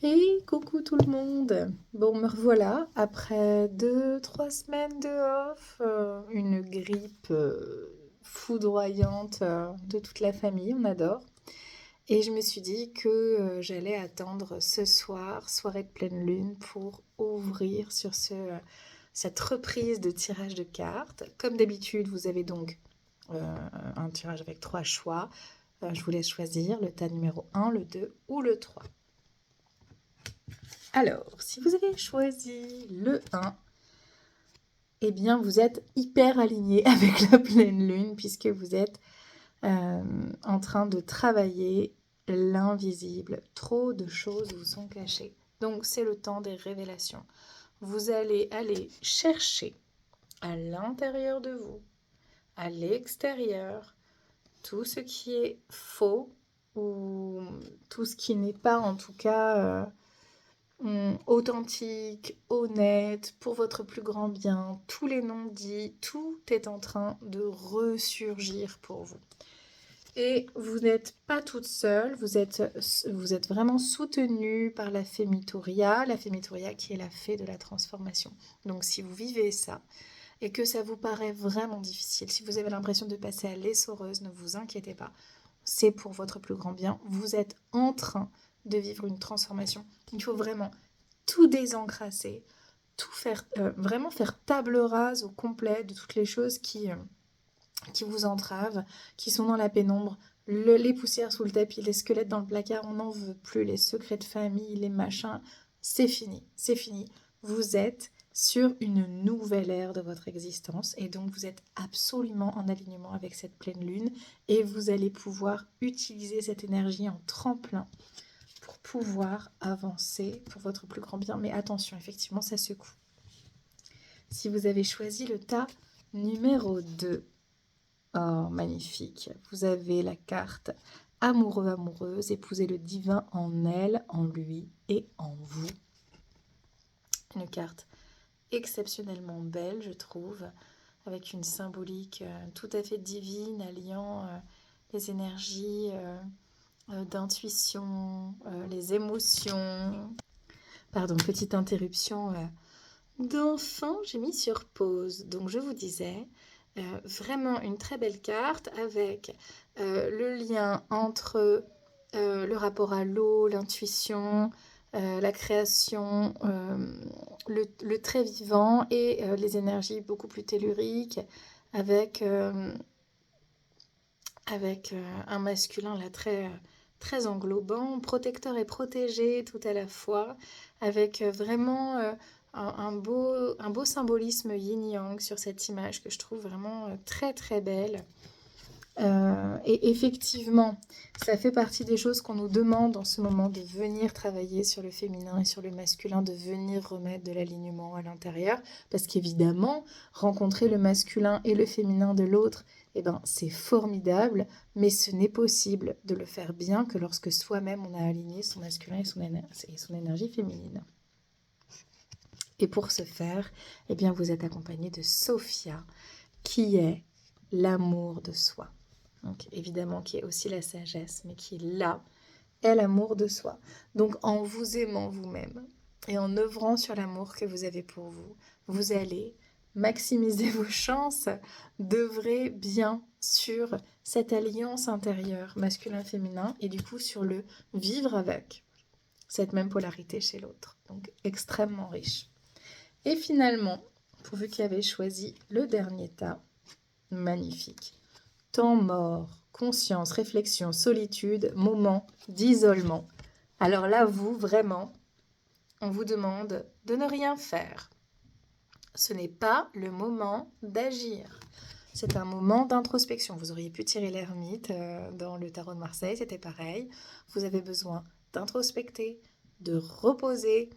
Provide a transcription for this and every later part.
Et coucou tout le monde. Bon, me revoilà après 2, 3 semaines de off, une grippe foudroyante de toute la famille, on adore. Et je me suis dit que j'allais attendre ce soir, soirée de pleine lune, pour ouvrir sur cette reprise de tirage de cartes. Comme d'habitude, vous avez donc un tirage avec 3 choix. Je vous laisse choisir le tas numéro 1, le 2 ou le 3. Alors, si vous avez choisi le 1, eh bien, vous êtes hyper aligné avec la pleine lune puisque vous êtes en train de travailler l'invisible. Trop de choses vous sont cachées. Donc, c'est le temps des révélations. Vous allez aller chercher à l'intérieur de vous, à l'extérieur, tout ce qui est faux ou tout ce qui n'est pas en tout cas authentique, honnête, pour votre plus grand bien, tous les non-dits, tout est en train de ressurgir pour vous. Et vous n'êtes pas toute seule, vous êtes vraiment soutenue par la fée Mitoria qui est la fée de la transformation. Donc si vous vivez ça et que ça vous paraît vraiment difficile, si vous avez l'impression de passer à l'essoreuse, ne vous inquiétez pas, c'est pour votre plus grand bien. Vous êtes en train de vivre une transformation. Il faut vraiment tout désencrasser, tout faire, vraiment faire table rase au complet de toutes les choses qui vous entravent, qui sont dans la pénombre, les poussières sous le tapis, les squelettes dans le placard, on n'en veut plus, les secrets de famille, les machins, c'est fini, c'est fini. Vous êtes sur une nouvelle ère de votre existence et donc vous êtes absolument en alignement avec cette pleine lune et vous allez pouvoir utiliser cette énergie en tremplin pour pouvoir avancer pour votre plus grand bien. Mais attention, effectivement, ça secoue. Si vous avez choisi le tas numéro 2, oh, magnifique. Vous avez la carte amoureux, amoureuse, épouser le divin en elle, en lui et en vous. Une carte exceptionnellement belle, je trouve, avec une symbolique tout à fait divine, alliant les énergies d'intuition, les émotions. Pardon, petite interruption d'enfant, j'ai mis sur pause. Donc je vous disais, vraiment une très belle carte avec le lien entre le rapport à l'eau, l'intuition, la création, le très vivant et les énergies beaucoup plus telluriques avec, un masculin là très englobant, protecteur et protégé tout à la fois, avec vraiment un beau symbolisme yin-yang sur cette image que je trouve vraiment très très belle. Et effectivement, ça fait partie des choses qu'on nous demande en ce moment de venir travailler sur le féminin et sur le masculin, de venir remettre de l'alignement à l'intérieur, parce qu'évidemment, rencontrer le masculin et le féminin de l'autre, eh ben, c'est formidable, mais ce n'est possible de le faire bien que lorsque soi-même on a aligné son masculin et son énergie féminine. Et pour ce faire, eh bien, vous êtes accompagné de Sophia, qui est l'amour de soi. Donc évidemment qui est aussi la sagesse, mais qui là est l'amour de soi. Donc en vous aimant vous-même et en œuvrant sur l'amour que vous avez pour vous, vous allez maximiser vos chances d'œuvrer bien sur cette alliance intérieure masculin-féminin et du coup sur le vivre avec cette même polarité chez l'autre. Donc extrêmement riche. Et finalement, pour vous qui avez choisi le dernier tas, magnifique. Temps mort, conscience, réflexion, solitude, moment d'isolement. Alors là, vous, vraiment, on vous demande de ne rien faire. Ce n'est pas le moment d'agir. C'est un moment d'introspection. Vous auriez pu tirer l'ermite dans le tarot de Marseille, c'était pareil. Vous avez besoin d'introspecter, de reposer,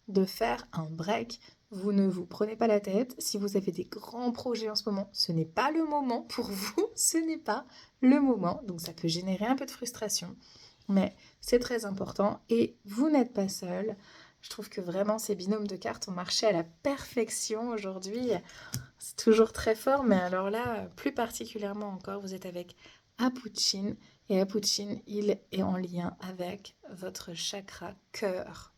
de faire un break. Vous ne vous prenez pas la tête. Si vous avez des grands projets en ce moment, ce n'est pas le moment pour vous. Ce n'est pas le moment. Donc ça peut générer un peu de frustration. Mais c'est très important et vous n'êtes pas seul. Je trouve que vraiment ces binômes de cartes ont marché à la perfection aujourd'hui. C'est toujours très fort, mais alors là, plus particulièrement encore, vous êtes avec Apuchin. Et Apuchin, il est en lien avec votre chakra cœur.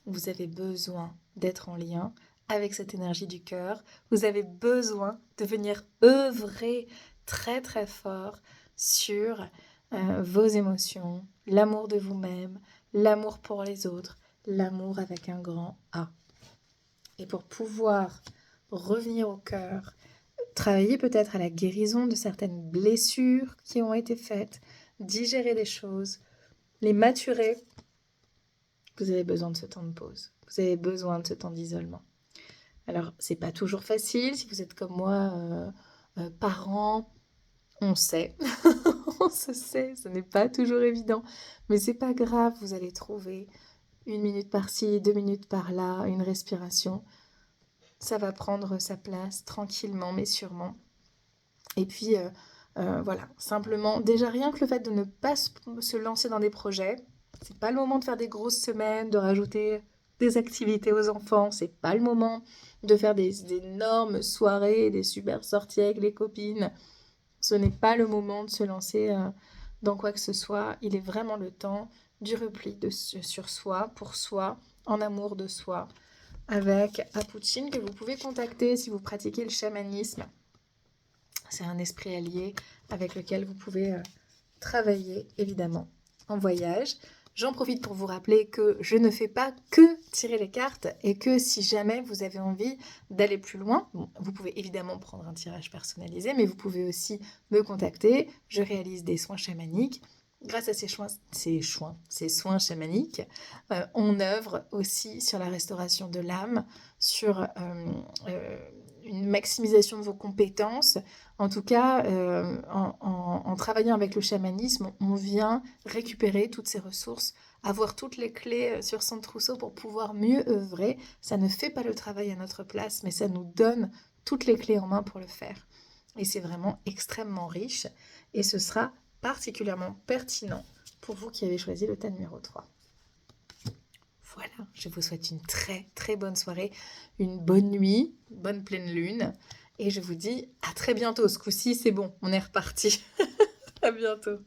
Vous avez besoin d'être en lien avec cette énergie du cœur. Vous avez besoin de venir œuvrer très très fort sur vos émotions, l'amour de vous-même, l'amour pour les autres, l'amour avec un grand A. Et pour pouvoir revenir au cœur, travailler peut-être à la guérison de certaines blessures qui ont été faites, digérer des choses, les maturer, vous avez besoin de ce temps de pause. Vous avez besoin de ce temps d'isolement. Alors, c'est pas toujours facile. Si vous êtes comme moi, parent, on sait. On se sait, ce n'est pas toujours évident. Mais c'est pas grave, vous allez trouver 1 minute par-ci, 2 minutes par-là, une respiration. Ça va prendre sa place tranquillement, mais sûrement. Et puis, voilà, simplement, déjà rien que le fait de ne pas se lancer dans des projets, c'est pas le moment de faire des grosses semaines, de rajouter des activités aux enfants, c'est pas le moment de faire des énormes soirées, des super sorties avec les copines. Ce n'est pas le moment de se lancer dans quoi que ce soit. Il est vraiment le temps du repli sur soi, pour soi, en amour de soi, avec Apuchine que vous pouvez contacter si vous pratiquez le chamanisme. C'est un esprit allié avec lequel vous pouvez travailler, évidemment, en voyage. J'en profite pour vous rappeler que je ne fais pas que tirer les cartes et que si jamais vous avez envie d'aller plus loin, vous pouvez évidemment prendre un tirage personnalisé, mais vous pouvez aussi me contacter. Je réalise des soins chamaniques. Grâce à ces soins chamaniques, on œuvre aussi sur la restauration de l'âme, sur une maximisation de vos compétences. En tout cas, en travaillant avec le chamanisme, on vient récupérer toutes ces ressources, avoir toutes les clés sur son trousseau pour pouvoir mieux œuvrer. Ça ne fait pas le travail à notre place, mais ça nous donne toutes les clés en main pour le faire. Et c'est vraiment extrêmement riche et ce sera particulièrement pertinent pour vous qui avez choisi le tas numéro 3. Voilà, je vous souhaite une très très bonne soirée, une bonne nuit, une bonne pleine lune. Et je vous dis à très bientôt. Ce coup-ci, c'est bon, on est reparti. À bientôt.